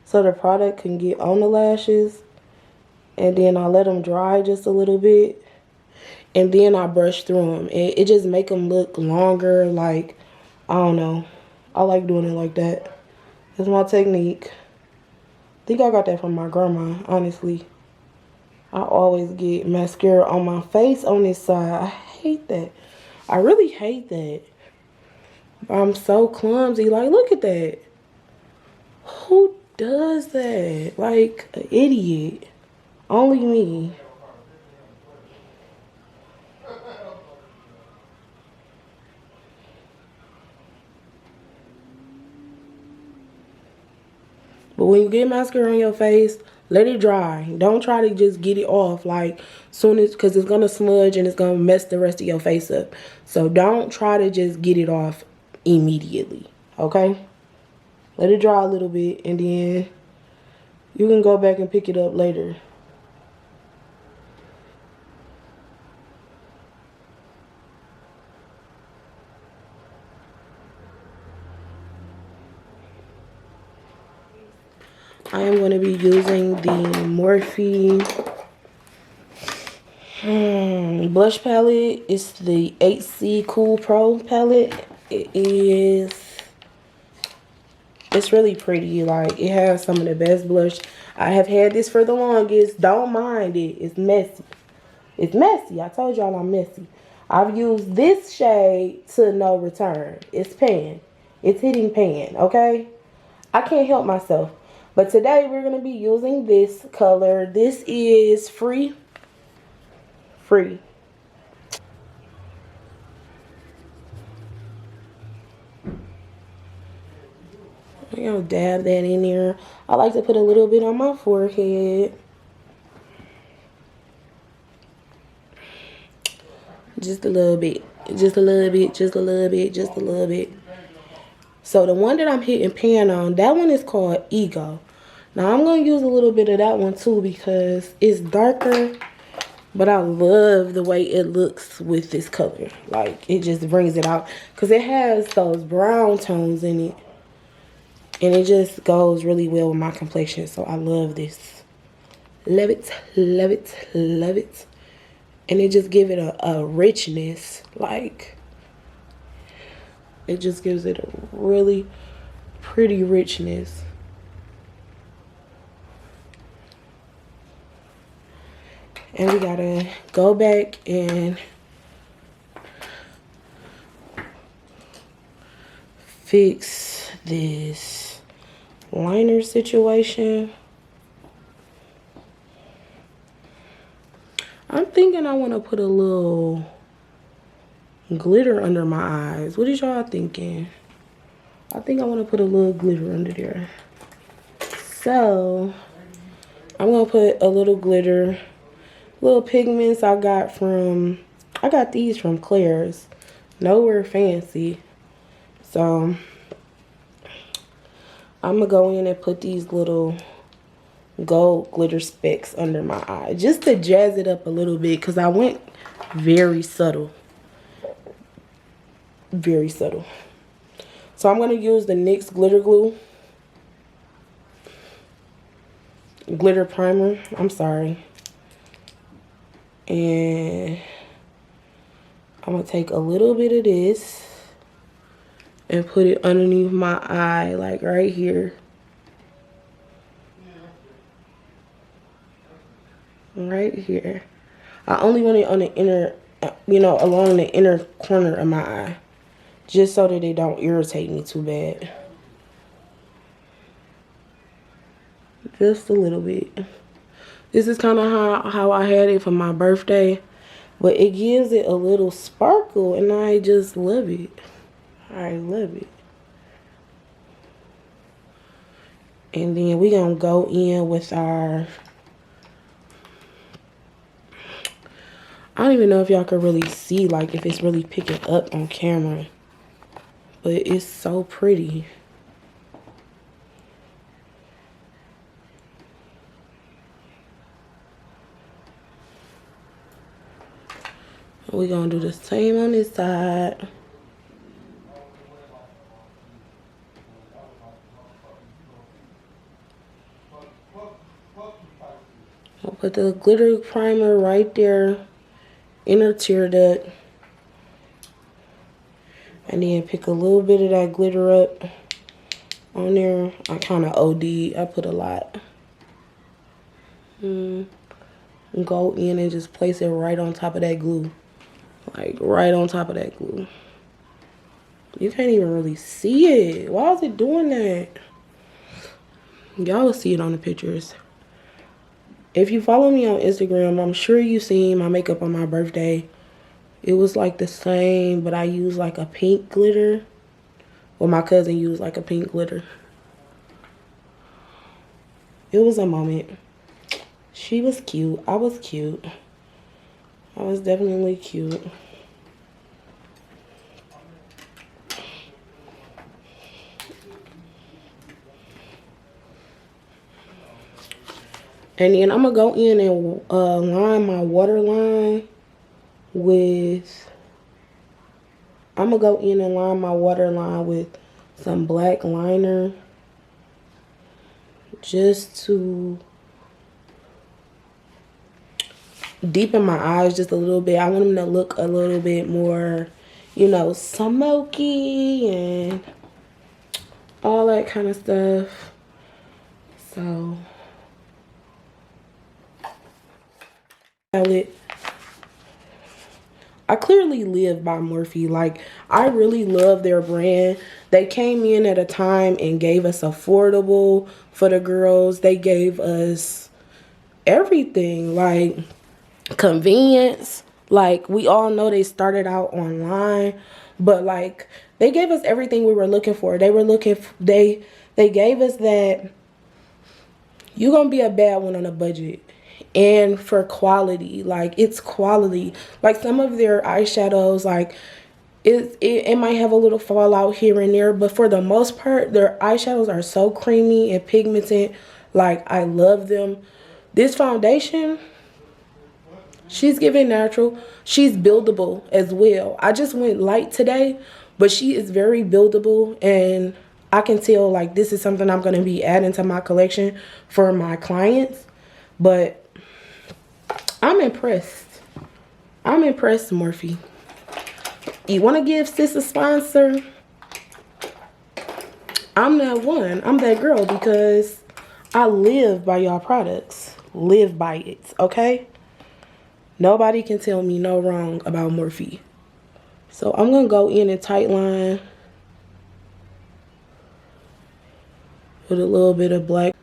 [SPEAKER 1] so the product can get on the lashes. And then I let them dry just a little bit. And then I brush through them. It just make them look longer. Like, I don't know. I like doing it like that. That's my technique. I think I got that from my grandma, honestly. I always get mascara on my face on this side. I hate that. I really hate that. I'm so clumsy. Like, look at that. Who does that? Like, an idiot. Only me. But when you get mascara on your face, let it dry. Don't try to just get it off like soon as, because it's going to smudge and it's going to mess the rest of your face up. So don't try to just get it off immediately. Okay? Let it dry a little bit and then you can go back and pick it up later. I am going to be using the Morphe blush palette. It's the 8C Cool Pro palette. It's really pretty. Like, it has some of the best blush. I have had this for the longest. Don't mind it. It's messy. It's messy. I told y'all I'm messy. I've used this shade to no return. It's pan. It's hitting pan, okay? I can't help myself. But today we're going to be using this color. This is Free. I'm going to dab that in there. I like to put a little bit on my forehead. Just a little bit. Just a little bit. Just a little bit. Just a little bit. So the one that I'm hitting pan on, that one is called Ego. Now I'm going to use a little bit of that one too because it's darker. But I love the way it looks with this color. Like, it just brings it out. Because it has those brown tones in it. And it just goes really well with my complexion. So I love this. Love it, love it, love it. And it just gives it a richness. Like, it just gives it a really pretty richness. And we gotta go back and fix this liner situation. I'm thinking I want to put a little glitter under my eyes. What is y'all thinking? I think I want to put a little glitter under there. So I'm gonna put a little glitter, little pigments I got these from Claire's. Nowhere fancy. So I'm gonna go in and put these little gold glitter specks under my eye just to jazz it up a little bit, because I went very subtle. Very subtle. So I'm gonna use the NYX glitter glue. Glitter primer, I'm sorry. And I'm gonna take a little bit of this and put it underneath my eye, like right here. Right here. I only want it on the inner, along the inner corner of my eye, just so that it don't irritate me too bad. Just a little bit. This is kind of how I had it for my birthday, but it gives it a little sparkle, and I just love it. I love it. And then we gonna go in with our, I don't even know if y'all can really see, like, if it's really picking up on camera, but it's so pretty. We're gonna do the same on this side. I'll put the glitter primer right there, inner tear duct. And then pick a little bit of that glitter up on there. I kind of OD'd. I put a lot. Go in and just place it right on top of that glue. Like right on top of that glue. You can't even really see it. Why is it doing that? Y'all will see it on the pictures. If you follow me on Instagram, I'm sure you've seen my makeup on my birthday. It was like the same, but I used like a pink glitter. Well, my cousin used like a pink glitter. It was a moment. She was cute. I was cute. I was definitely cute. And then I'm going to go in and line my waterline with, I'm going to go in and line my waterline with some black liner. Just to deepen my eyes just a little bit. I want them to look a little bit more, you know, smoky and all that kind of stuff. So I clearly live by Morphe. Like, I really love their brand. They came in at a time and gave us affordable for the girls. They gave us everything, like convenience. Like, we all know they started out online, but like they gave us everything we were looking for. They were looking they gave us that you're gonna be a bad one on a budget. And for quality, like, it's quality. Like, some of their eyeshadows, like, it might have a little fallout here and there, but for the most part, their eyeshadows are so creamy and pigmented. Like, I love them. This foundation, she's giving natural. She's buildable as well. I just went light today, but she is very buildable, and I can tell, like, this is something I'm going to be adding to my collection for my clients. But I'm impressed. I'm impressed, Morphe. You want to give sis a sponsor? I'm that one. I'm that girl, because I live by y'all products. Live by it, okay? Nobody can tell me no wrong about Morphe. So I'm going to go in and tight line with a little bit of black.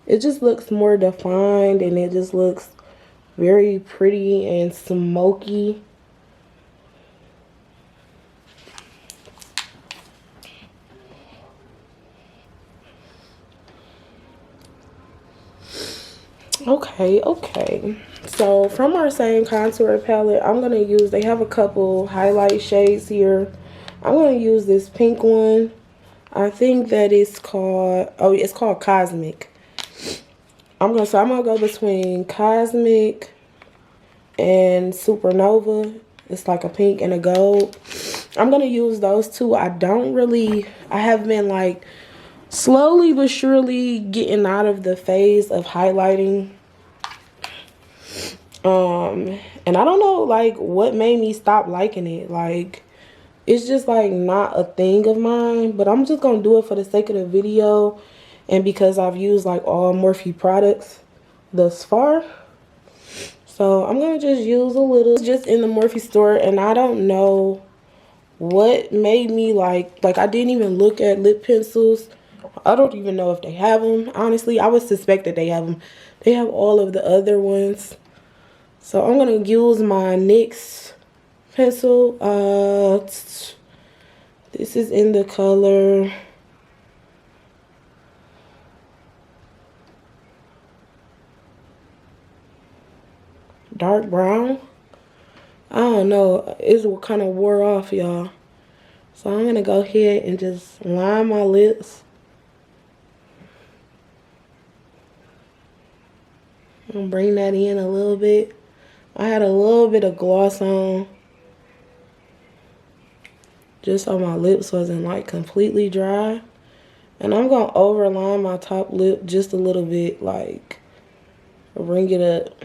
[SPEAKER 1] It just looks more defined, and it just looks very pretty and smoky. Okay. So from our same contour palette, I'm going to use, they have a couple highlight shades here. I'm going to use this pink one. I think that it's called, oh, it's called Cosmic. I'm gonna go between Cosmic and Supernova. It's like a pink and a gold. I'm gonna use those two. I have been like slowly but surely getting out of the phase of highlighting. And I don't know like what made me stop liking it. Like, it's just like not a thing of mine, but I'm just gonna do it for the sake of the video. And because I've used like all Morphe products thus far. So I'm going to just use a little just in the Morphe store. And I don't know what made me like I didn't even look at lip pencils. I don't even know if they have them. Honestly, I would suspect that they have them. They have all of the other ones. So I'm going to use my NYX pencil. This is in the color dark brown. I don't know, it's what kind of wore off, y'all. So I'm gonna go ahead and just line my lips. I'm gonna bring that in a little bit. I had a little bit of gloss on, just so my lips wasn't like completely dry. And I'm gonna overline my top lip just a little bit, like bring it up.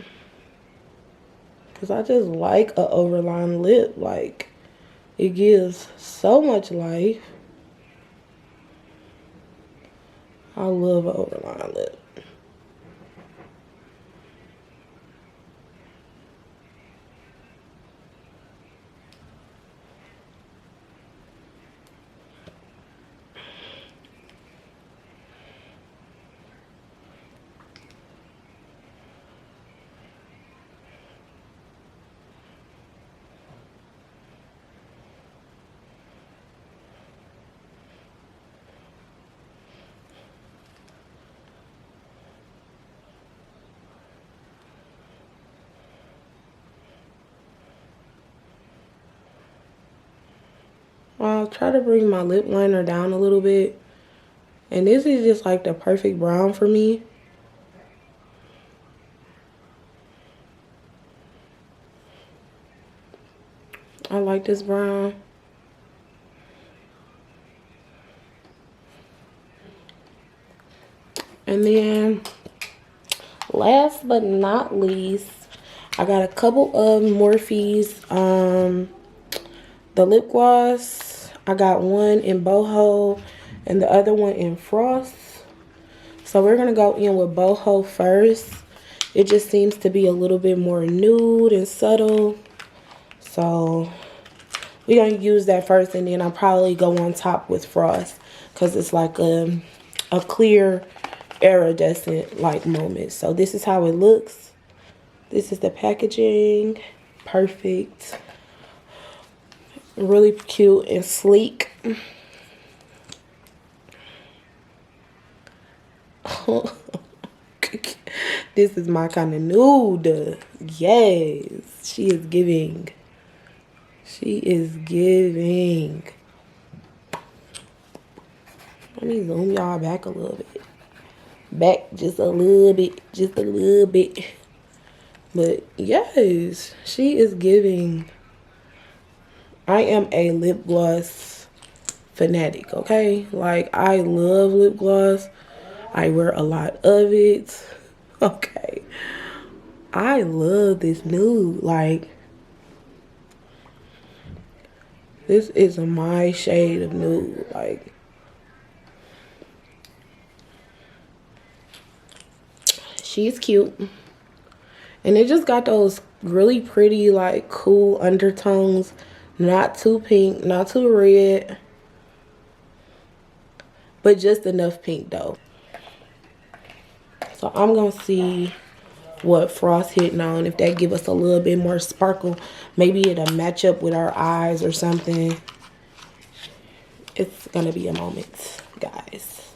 [SPEAKER 1] Cause I just like a overlined lip. Like, it gives so much life. I love an overlined lip. I'll try to bring my lip liner down a little bit. And this is just like the perfect brown for me. I like this brown. And then last but not least, I got a couple of Morphe's the lip gloss. I got one in Boho and the other one in Frost. So we're gonna go in with Boho first. It just seems to be a little bit more nude and subtle. So we're gonna use that first, and then I'll probably go on top with Frost because it's like a clear iridescent like moment. So this is how it looks. This is the packaging. Perfect. Really cute and sleek. This is my kind of nude. Yes, she is giving. She is giving. Let me zoom y'all back a little bit. Back just a little bit. Just a little bit. But yes, she is giving. I am a lip gloss fanatic, okay? Like, I love lip gloss. I wear a lot of it. Okay. I love this nude. Like, this is my shade of nude. Like, she's cute. And it just got those really pretty, like cool undertones. Not too pink, not too red, but just enough pink though. So I'm gonna see what Frost hitting on, if that give us a little bit more sparkle. Maybe it'll match up with our eyes or something. It's gonna be a moment, guys.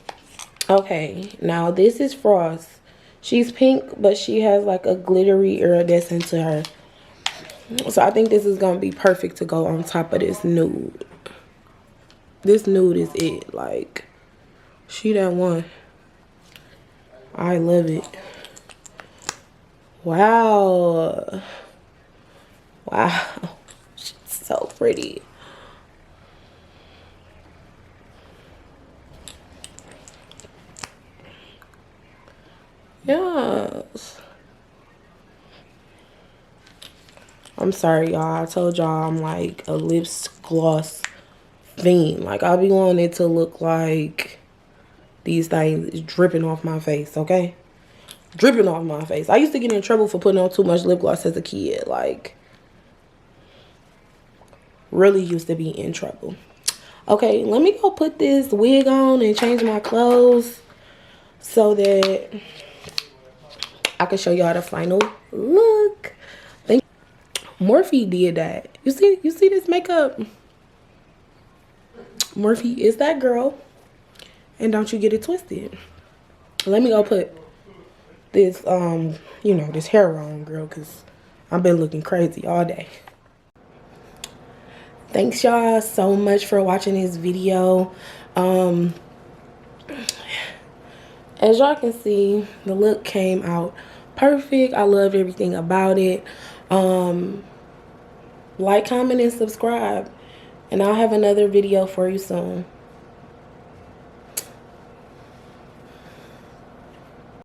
[SPEAKER 1] Okay, now this is Frost. She's pink, but she has like a glittery iridescent to her. So I think this is gonna be perfect to go on top of this nude. This nude is it. Like, she that one. I love it. Wow. Wow. She's so pretty. Yes. I'm sorry, y'all. I told y'all I'm like a lips gloss fiend. Like, I be wanting it to look like these things is dripping off my face, okay? Dripping off my face. I used to get in trouble for putting on too much lip gloss as a kid. Like, really used to be in trouble. Okay, let me go put this wig on and change my clothes so that I can show y'all the final look. Morphe did that. You see this makeup? Morphe is that girl. And don't you get it twisted. Let me go put this, you know, this hair on, girl, because I've been looking crazy all day. Thanks, y'all, so much for watching this video. As y'all can see, the look came out perfect. I loved everything about it. Like, comment, and subscribe. And I'll have another video for you soon.